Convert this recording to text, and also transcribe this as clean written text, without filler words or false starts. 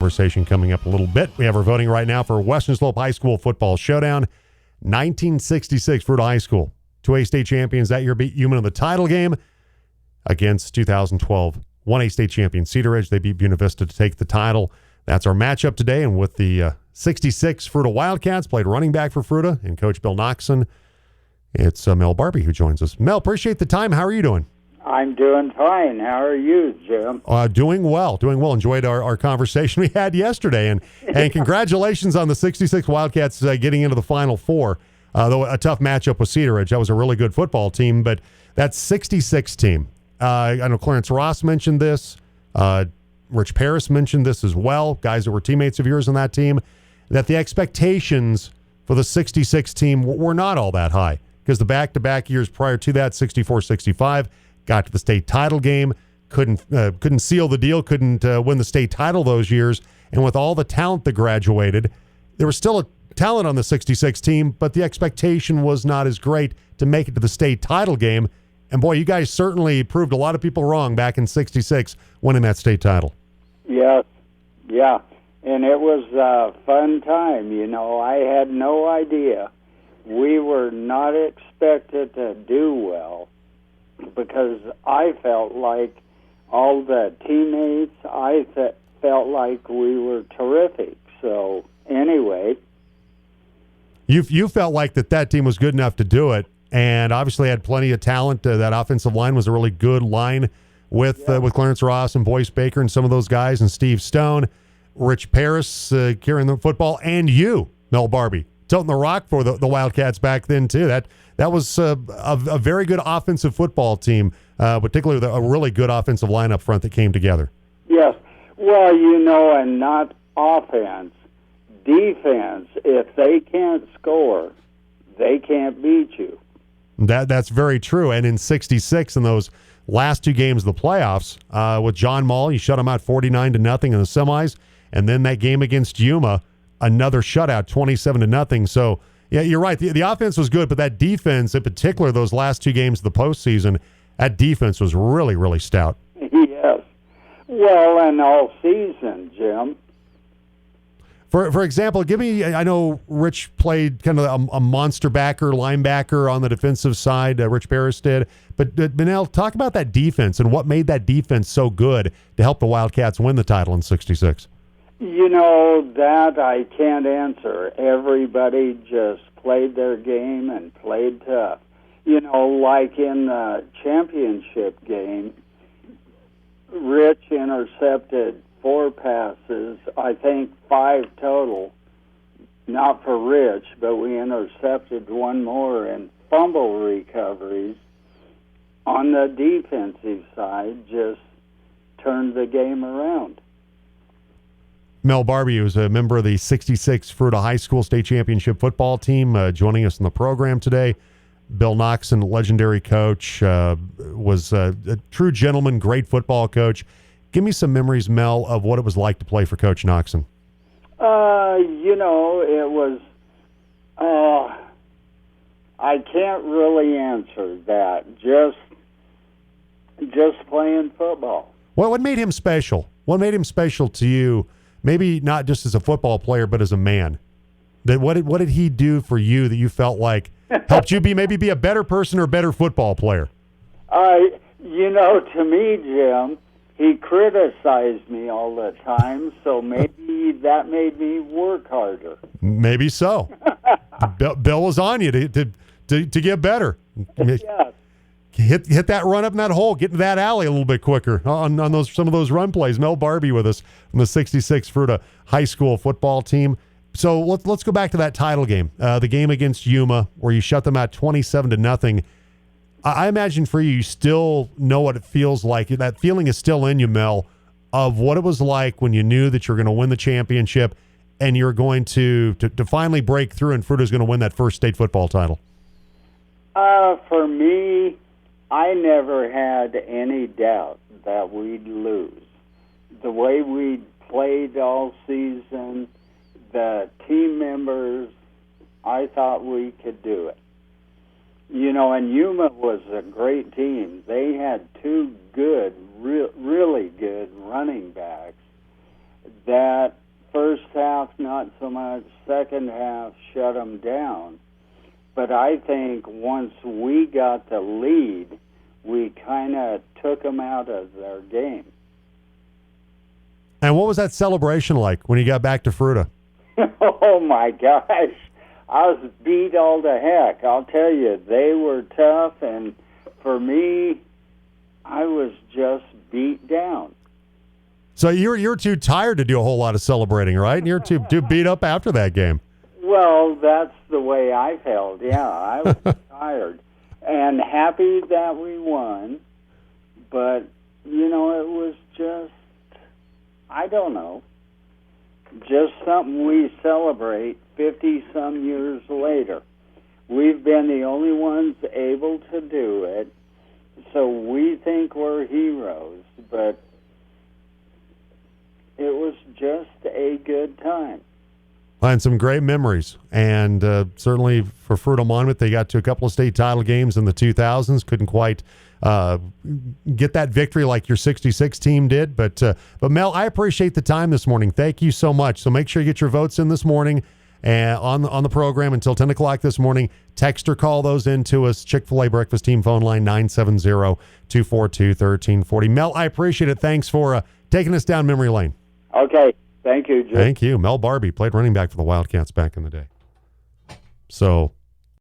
Conversation coming up a little bit. We have our voting right now for Western Slope High School football showdown. 1966 Fruita High School, 2A state champions that year, beat Yuma in the title game against 2012 1A state champion Cedar Ridge. They beat Buena Vista to take the title. That's our matchup today. And with the 66 Fruita Wildcats, played running back for Fruita, and Coach Bill Noxon, it's Mel Barbee who joins us. Mel, appreciate the time. How are you doing? I'm doing fine. How are you, Jim? Doing well. Enjoyed our conversation we had yesterday. And congratulations on the 66 Wildcats getting into the Final Four. Though a tough matchup with Cedar Ridge. That was a really good football team. But that 66 team, I know Clarence Ross mentioned this. Rich Paris mentioned this as well. Guys that were teammates of yours on that team. That the expectations for the 66 team were not all that high. Because the back-to-back years prior to that, 64-65, got to the state title game, couldn't seal the deal, couldn't win the state title those years. And with all the talent that graduated, there was still a talent on the 66 team, but the expectation was not as great to make it to the state title game. And boy, you guys certainly proved a lot of people wrong back in 66 winning that state title. Yes, yeah. And it was a fun time. You know, I had no idea. We were not expected to do well, because I felt like all the teammates, felt like we were terrific. So anyway. You felt like that team was good enough to do it, and obviously had plenty of talent. That offensive line was a really good line with Clarence Ross and Boyce Baker and some of those guys, and Steve Stone, Rich Paris carrying the football, and you, Mel Barbee, toting the rock for the Wildcats back then too. That was a very good offensive football team, particularly with a really good offensive line up front that came together. Yes. Well, you know, and not offense, defense. If they can't score, they can't beat you. That's very true. And in 66, in those last two games of the playoffs, with John Mall, you shut them out 49-0 in the semis. And then that game against Yuma, another shutout, 27-0. So, yeah, you're right. The offense was good, but that defense, in particular, those last two games of the postseason, that defense was really, really stout. Yes. Well, and all season, Jim. For example, give me, I know Rich played kind of a monster linebacker on the defensive side, Rich Paris did. But Manel, talk about that defense and what made that defense so good to help the Wildcats win the title in 66. You know, that I can't answer. Everybody just played their game and played tough. You know, like in the championship game, Rich intercepted 4 passes, I think 5 total, not for Rich, but we intercepted one more, and fumble recoveries on the defensive side just turned the game around. Mel Barbee was a member of the 66 Fruita High School State Championship football team, joining us in the program today. Bill Noxon, legendary coach, was a true gentleman, great football coach. Give me some memories, Mel, of what it was like to play for Coach Noxon. You know, it was, I can't really answer that. Just playing football. What made him special? What made him special to you? Maybe not just as a football player, but as a man. What did he do for you that you felt like helped you be a better person or a better football player? You know, to me, Jim, he criticized me all the time, so maybe that made me work harder. Maybe so. Bill was on you to get better. Yes. Hit that run up in that hole, get into that alley a little bit quicker on some of those run plays. Mel Barbee with us from the 66 Fruita High School football team. So let's go back to that title game, the game against Yuma, where you shut them out 27-0. I imagine for you still know what it feels like. That feeling is still in you, Mel, of what it was like when you knew that you're going to win the championship and you're going to finally break through and Fruita's going to win that first state football title. For me, I never had any doubt that we'd lose. The way we played all season, the team members, I thought we could do it. You know, and Yuma was a great team. They had 2 good, really good running backs. That first half, not so much. Second half, shut them down. But I think once we got the lead, we kind of took them out of their game. And what was that celebration like when you got back to Fruita? Oh, my gosh. I was beat all to heck. I'll tell you, they were tough, and for me, I was just beat down. So you're too tired to do a whole lot of celebrating, right? And you're too beat up after that game. Well, that's the way I felt. Yeah, I was tired and happy that we won, but, it was just, I don't know, just something we celebrate 50-some years later. We've been the only ones able to do it, so we think we're heroes, but it was just a good time. And some great memories. And certainly for Fruita Monmouth, they got to a couple of state title games in the 2000s. Couldn't quite get that victory like your 66 team did. But Mel, I appreciate the time this morning. Thank you so much. So make sure you get your votes in this morning on the program until 10 o'clock this morning. Text or call those in to us. Chick-fil-A Breakfast Team phone line 970-242-1340. Mel, I appreciate it. Thanks for taking us down memory lane. Okay. Thank you, Jim. Thank you. Mel Barbee played running back for the Wildcats back in the day. So